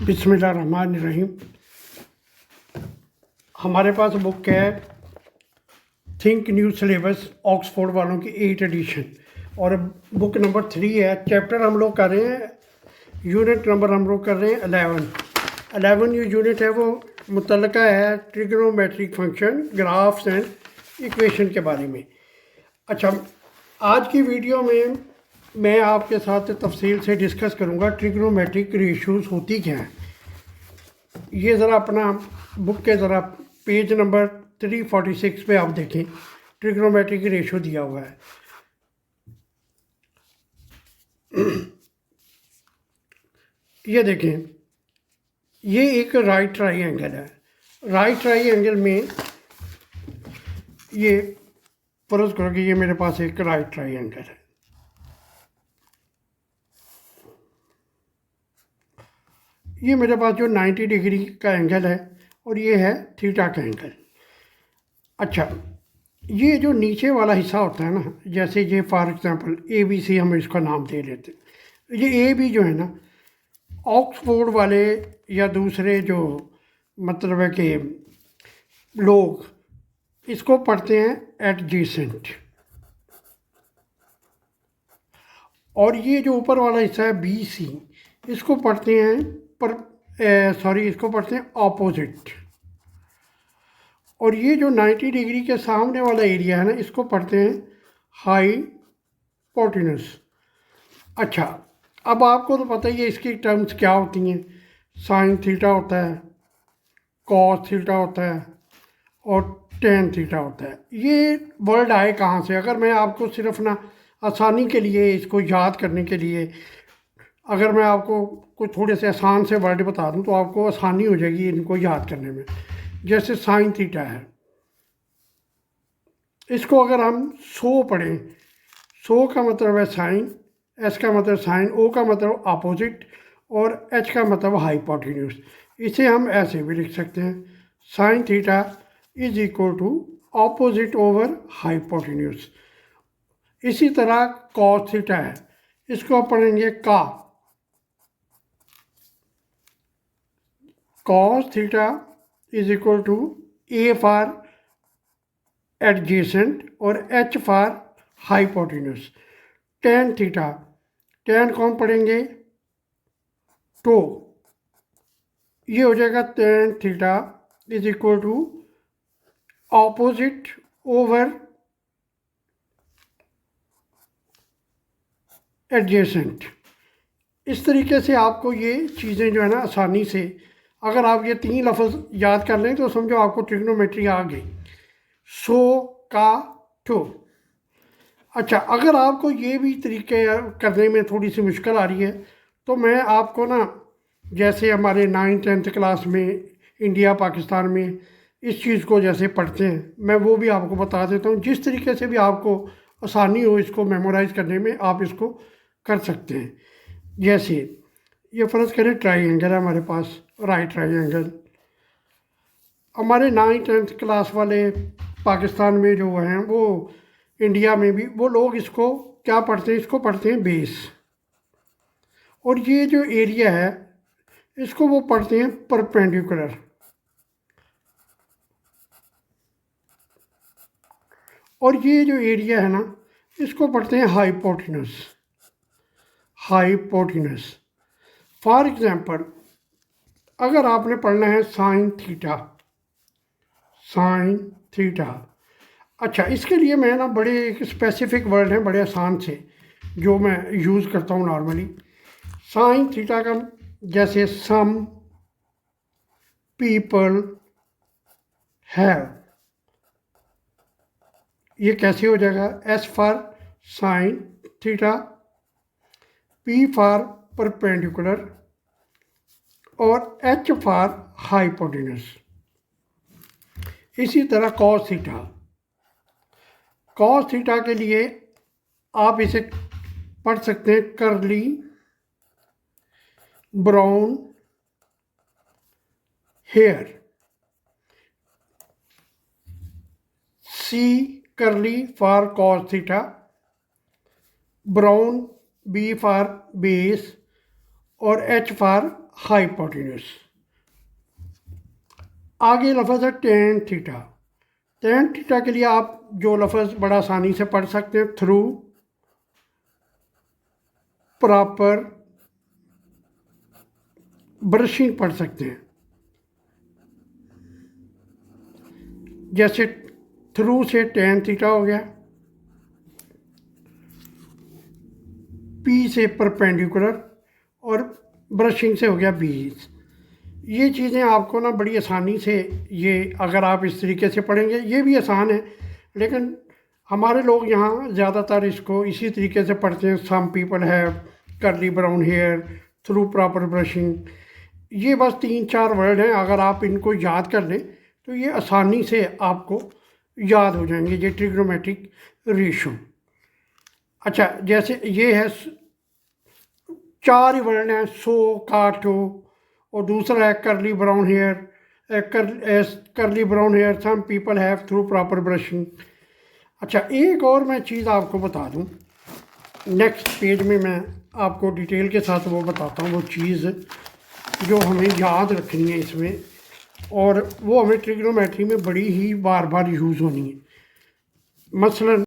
बिस्मिल्लाहिर्रहमानिर्रहीम। हमारे पास बुक है थिंक न्यू सिलेबस ऑक्सफोर्ड वालों की 8 एडिशन और बुक नंबर 3 है। चैप्टर हम लोग कर रहे हैं, यूनिट नंबर हम लोग कर रहे हैं 11 जो यूनिट है वो मुतल्लका है trigonometric function, graphs and equation के बारे में। अच्छा, आज की वीडियो में मैं आपके साथ तफसील से डिस्कस करूंगा ट्रिग्नोमेट्रिक रेशियोज होती क्या हैं। ये ज़रा अपना बुक के ज़रा पेज नंबर 346 पे आप देखें, ट्रिग्नोमेट्रिक रेशियो दिया हुआ है। ये देखें, ये एक राइट ट्राइंगल है। राइट ट्राइंगल में ये फर्ज करो कि ये मेरे पास एक राइट ट्राइंगल है। ये मेरे पास जो 90 डिग्री का एंगल है और ये है थीटा का एंगल। अच्छा, ये जो नीचे वाला हिस्सा होता है ना, जैसे ये for example A B C हम इसका नाम दे लेते हैं। ये ए बी जो है ना, ऑक्सफोर्ड वाले या दूसरे जो मतलब है कि लोग इसको पढ़ते हैं एडजेसेंट, और ये जो ऊपर वाला हिस्सा है बी सी इसको पढ़ते हैं इसको पढ़ते हैं ऑपोजिट। और ये जो 90 डिग्री के सामने वाला एरिया है ना, इसको पढ़ते हैं हाइपोटेन्यूस। अच्छा, अब आपको तो पता ही है इसकी टर्म्स क्या होती हैं। साइन थीटा होता है, कॉस थीटा होता है और टेन थीटा होता है। ये वर्ड आए कहाँ से? अगर मैं आपको सिर्फ ना आसानी के लिए, इसको याद करने के लिए, अगर मैं आपको कुछ थोड़े से आसान से वर्ड बता दूं तो आपको आसानी हो जाएगी इनको याद करने में। जैसे साइन थीटा है, इसको अगर हम 100 पढ़ें, 100 का मतलब है साइन, एस का मतलब साइन, ओ का मतलब अपोजिट और एच का मतलब हाइपोटेन्यूस। इसे हम ऐसे भी लिख सकते हैं, sine theta is equal to opposite over hypotenuse. इसी तरह कॉस थीटा है, इसको आप पढ़ेंगे cos theta is equal to A for adjacent और H for hypotenuse. Tan theta, tan कौन पढ़ेंगे? तो ये हो जाएगा tan theta is equal to opposite over adjacent. इस तरीके से आपको ये चीज़ें जो है ना आसानी से, अगर आप ये 3 लफ्ज़ याद कर लें तो समझो आपको ट्रिग्नोमेट्री आ गई। 100 का 2। अच्छा, अगर आपको ये भी तरीके करने में थोड़ी सी मुश्किल आ रही है तो मैं आपको ना, जैसे हमारे 9th-10th क्लास में इंडिया पाकिस्तान में इस चीज़ को जैसे पढ़ते हैं, मैं वो भी आपको बता देता हूँ। जिस तरीके से भी आपको आसानी हो इसको मेमोराइज़ करने में, आप इसको कर सकते हैं। जैसे ये फ़र्ज़ करें ट्राइंगल है हमारे पास, राइट ट्राइंगल। हमारे 9th-10th क्लास वाले पाकिस्तान में जो हैं, वो इंडिया में भी वो लोग इसको क्या पढ़ते हैं? इसको पढ़ते हैं बेस। और ये जो एरिया है इसको वो पढ़ते हैं परपेंडिकुलर। और ये जो एरिया है ना, इसको पढ़ते हैं हाइपोटेन्यूस। हाइपोटेन्यूस फॉर एग्जांपल, अगर आपने पढ़ना है साइन थीटा, साइन थीटा। अच्छा, इसके लिए मैं ना बड़े एक स्पेसिफिक वर्ड हैं, बड़े आसान से, जो मैं यूज़ करता हूँ नॉर्मली। साइन थीटा का जैसे सम पीपल हैव, ये कैसे हो जाएगा? S for sine theta, P for perpendicular और एच फॉर हाइपोटेन्यूस। इसी तरह कॉस थीटा, कॉस थीटा के लिए आप इसे पढ़ सकते हैं curly brown hair. C curly for cos theta, brown B for base और H फॉर हाइपोटेन्यूस। आगे लफ्ज़ है टेन थीटा। टेन थीटा के लिए आप जो लफ्ज़ बड़ा आसानी से पढ़ सकते हैं, थ्रू प्रॉपर ब्रशिंग पढ़ सकते हैं। जैसे थ्रू से टेन थीटा हो गया, पी से परपेंडिकुलर और ब्रशिंग से हो गया बीज। ये चीज़ें आपको ना बड़ी आसानी से, ये अगर आप इस तरीके से पढ़ेंगे ये भी आसान है, लेकिन हमारे लोग यहाँ ज़्यादातर इसको इसी तरीके से पढ़ते हैं। Some people have curly brown hair through proper brushing. ये बस 3-4 वर्ड हैं, अगर आप इनको याद कर लें तो ये आसानी से आपको याद हो जाएंगे, ये ट्रिग्नोमेट्रिक रेशो। अच्छा, जैसे ये है 4 ही वर्ड हैं, सो, काटो, और दूसरा है curly brown hair, curly brown hair some people have through proper brushing. अच्छा, एक और मैं चीज़ आपको बता दूं, नेक्स्ट पेज में मैं आपको डिटेल के साथ वो बताता हूँ, वो चीज़ जो हमें याद रखनी है इसमें, और वो हमें ट्रिग्नोमेट्री में बड़ी ही बार बार यूज़ होनी है। मसलन